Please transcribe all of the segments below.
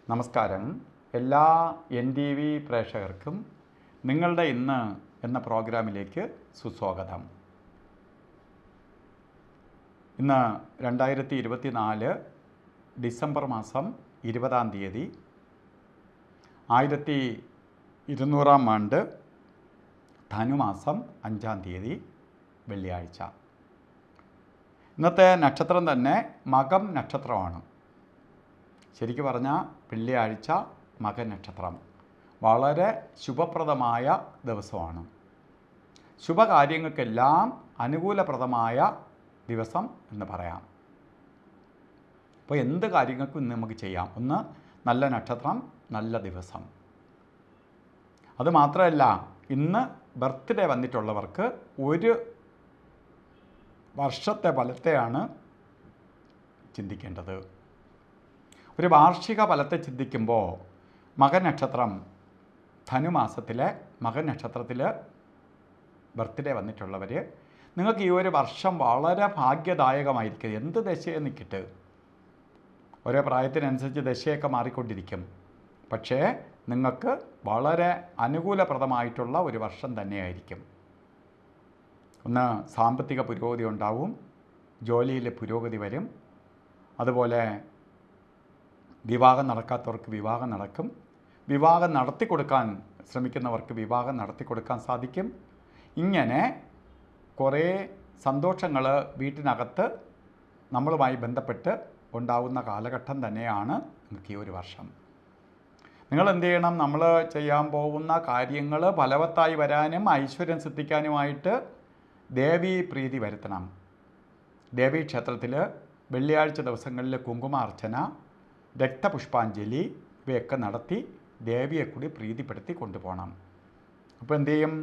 നമസ്കാരം. എല്ലാ NTV പ്രേക്ഷകർക്കും നിങ്ങളുടെ ഇന്ന് എന്ന പ്രോഗ്രാമിലേക്ക് സുസ്വാഗതം. ഇന്ന് 2024 ഡിസംബർ മാസം 20-ാം തീയതി 1200-ാം ആണ്ട് ധനുമാസം 5-ാം തീയതി വെള്ളിയാഴ്ച. ഇന്നത്തെ നക്ഷത്രം തന്നെ മകം നക്ഷത്രമാണ്. ശരിക്കും പറഞ്ഞാൽ വെള്ളിയാഴ്ച മക നക്ഷത്രം വളരെ ശുഭപ്രദമായ ദിവസമാണ്. ശുഭകാര്യങ്ങൾക്കെല്ലാം അനുകൂലപ്രദമായ ദിവസം എന്ന് പറയാം. അപ്പോൾ എന്ത് കാര്യങ്ങൾക്കും ഇന്ന് നമുക്ക് ചെയ്യാം. ഒന്ന്, നല്ല നക്ഷത്രം, നല്ല ദിവസം. അതുമാത്രമല്ല, ഇന്ന് ബർത്ത്ഡേ വന്നിട്ടുള്ളവർക്ക് ഒരു വർഷത്തെ ഫലത്തെയാണ് ചിന്തിക്കേണ്ടത്. ഒരു വാർഷിക ഫലത്തെ ചിന്തിക്കുമ്പോൾ മകനക്ഷത്രം ധനുമാസത്തിലെ മകനക്ഷത്രത്തിൽ ബർത്ത്ഡേ വന്നിട്ടുള്ളവർ, നിങ്ങൾക്ക് ഈ ഒരു വർഷം വളരെ ഭാഗ്യദായകമായിരിക്കും. എന്ത് ദശയെ നിൽക്കിട്ട് ഓരോ പ്രായത്തിനനുസരിച്ച് ദശയൊക്കെ മാറിക്കൊണ്ടിരിക്കും. പക്ഷേ നിങ്ങൾക്ക് വളരെ അനുകൂലപ്രദമായിട്ടുള്ള ഒരു വർഷം തന്നെയായിരിക്കും. ഒന്ന്, സാമ്പത്തിക പുരോഗതി ഉണ്ടാവും, ജോലിയിലെ പുരോഗതി വരും. അതുപോലെ വിവാഹം നടക്കാത്തവർക്ക് വിവാഹം നടക്കും. വിവാഹം നടത്തിക്കൊടുക്കാൻ ശ്രമിക്കുന്നവർക്ക് വിവാഹം നടത്തിക്കൊടുക്കാൻ സാധിക്കും. ഇങ്ങനെ കുറേ സന്തോഷങ്ങൾ വീട്ടിനകത്ത് നമ്മളുമായി ബന്ധപ്പെട്ട് ഉണ്ടാവുന്ന കാലഘട്ടം തന്നെയാണ് നിങ്ങൾക്ക് ഈ ഒരു വർഷം. നിങ്ങൾ എന്ത് ചെയ്യണം? നമ്മൾ ചെയ്യാൻ പോകുന്ന കാര്യങ്ങൾ ഫലവത്തായി വരാനും ഐശ്വര്യം സിദ്ധിക്കാനുമായിട്ട് ദേവീ പ്രീതി വരുത്തണം. ദേവീ ക്ഷേത്രത്തിൽ വെള്ളിയാഴ്ച ദിവസങ്ങളിൽ കുങ്കുമാർച്ചന, രക്തപുഷ്പാഞ്ജലി ഇവയൊക്കെ നടത്തി ദേവിയെ കൂടി പ്രീതിപ്പെടുത്തി കൊണ്ടുപോകണം. അപ്പോൾ എന്തു ചെയ്യും?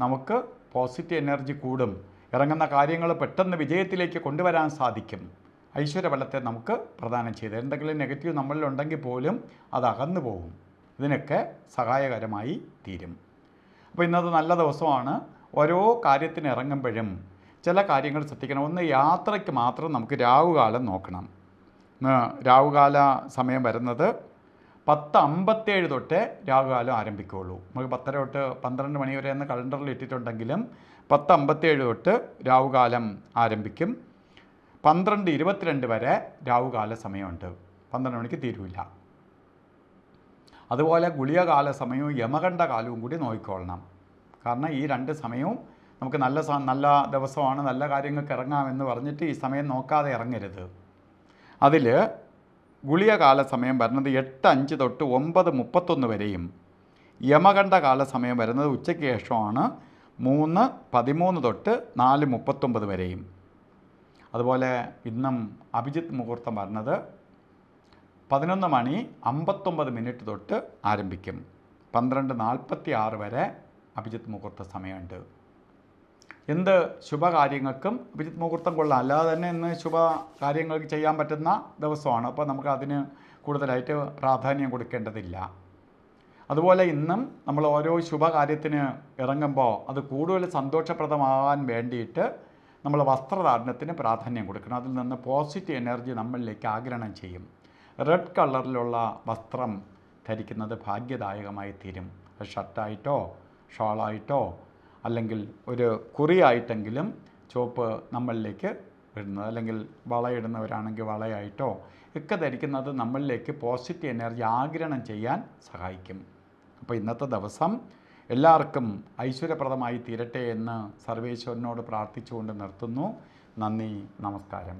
നമുക്ക് പോസിറ്റീവ് എനർജി കൂടും. ഇറങ്ങുന്ന കാര്യങ്ങൾ പെട്ടെന്ന് വിജയത്തിലേക്ക് കൊണ്ടുവരാൻ സാധിക്കും. ഐശ്വര്യഫലത്തെ നമുക്ക് പ്രദാനം ചെയ്ത് എന്തെങ്കിലും നെഗറ്റീവ് നമ്മളിലുണ്ടെങ്കിൽ പോലും അത് അകന്നു പോകും. ഇതിനൊക്കെ സഹായകരമായി തീരും. അപ്പോൾ ഇന്നത്തെ നല്ല ദിവസമാണ്. ഓരോ കാര്യത്തിന് ഇറങ്ങുമ്പോഴും ചില കാര്യങ്ങൾ ശ്രദ്ധിക്കണം. ഒന്ന്, യാത്രയ്ക്ക് മാത്രം നമുക്ക് രാവുകാലം നോക്കണം. രാവുകാല സമയം വരുന്നത് 10:57 തൊട്ടേ രാവുകാലം ആരംഭിക്കുകയുള്ളൂ. നമുക്ക് 10:30 തൊട്ട് 12 മണി വരെ എന്ന് കലണ്ടറിൽ ഇട്ടിട്ടുണ്ടെങ്കിലും 10:57 തൊട്ട് രാവുകാലം ആരംഭിക്കും. 12:22 വരെ രാവുകാല സമയമുണ്ട്. 12 മണിക്ക് തീരുവില്ല. അതുപോലെ ഗുളികകാല സമയവും യമകണ്ഠ കാലവും കൂടി നോക്കിക്കൊള്ളണം. കാരണം ഈ രണ്ട് സമയവും നമുക്ക് നല്ല ദിവസമാണ്, നല്ല കാര്യങ്ങൾക്ക് ഇറങ്ങാമെന്ന് പറഞ്ഞിട്ട് ഈ സമയം നോക്കാതെ ഇറങ്ങരുത്. അതിൽ ഗുളികകാല സമയം വരുന്നത് 8:05 തൊട്ട് 9:31 വരെയും യമകണ്ഠ കാല സമയം വരുന്നത് ഉച്ചയ്ക്ക് ശേഷമാണ് 3:13 തൊട്ട് 4:39 വരെയും. അതുപോലെ ഇന്നും അഭിജിത്ത് മുഹൂർത്തം വരുന്നത് 11:59 തൊട്ട് ആരംഭിക്കും. 12:46 വരെ അഭിജിത്ത് മുഹൂർത്ത സമയമുണ്ട്. എന്ത് ശുഭകാര്യങ്ങൾക്കും അഭിജിത്ത് മുഹൂർത്തം കൊള്ളാം. അല്ലാതെ തന്നെ ഇന്ന് ശുഭകാര്യങ്ങൾക്ക് ചെയ്യാൻ പറ്റുന്ന ദിവസമാണ്. അപ്പോൾ നമുക്ക് അതിന് കൂടുതലായിട്ട് പ്രാധാന്യം കൊടുക്കേണ്ടതില്ല. അതുപോലെ ഇന്നും നമ്മൾ ഓരോ ശുഭകാര്യത്തിന് ഇറങ്ങുമ്പോൾ അത് കൂടുതൽ സന്തോഷപ്രദമാകാൻ വേണ്ടിയിട്ട് നമ്മൾ വസ്ത്രധാരണത്തിന് പ്രാധാന്യം കൊടുക്കണം. അതിൽ നിന്ന് പോസിറ്റീവ് എനർജി നമ്മളിലേക്ക് ആഗിരണം ചെയ്യും. റെഡ് കളറിലുള്ള വസ്ത്രം ധരിക്കുന്നത് ഭാഗ്യദായകമായി തീരും. ഷർട്ടായിട്ടോ ഷോളായിട്ടോ അല്ലെങ്കിൽ ഒരു കുറിയായിട്ടെങ്കിലും ചുവപ്പ് നമ്മളിലേക്ക് ഇടുന്നത്, അല്ലെങ്കിൽ വളയിടുന്നവരാണെങ്കിൽ വളയായിട്ടോ ഒക്കെ ധരിക്കുന്നത് നമ്മളിലേക്ക് പോസിറ്റീവ് എനർജി ആഗിരണം ചെയ്യാൻ സഹായിക്കും. അപ്പോൾ ഇന്നത്തെ ദിവസം എല്ലാവർക്കും ഐശ്വര്യപ്രദമായി തീരട്ടെ എന്ന് സർവേശ്വരനോട് പ്രാർത്ഥിച്ചുകൊണ്ട് നിർത്തുന്നു. നന്ദി, നമസ്കാരം.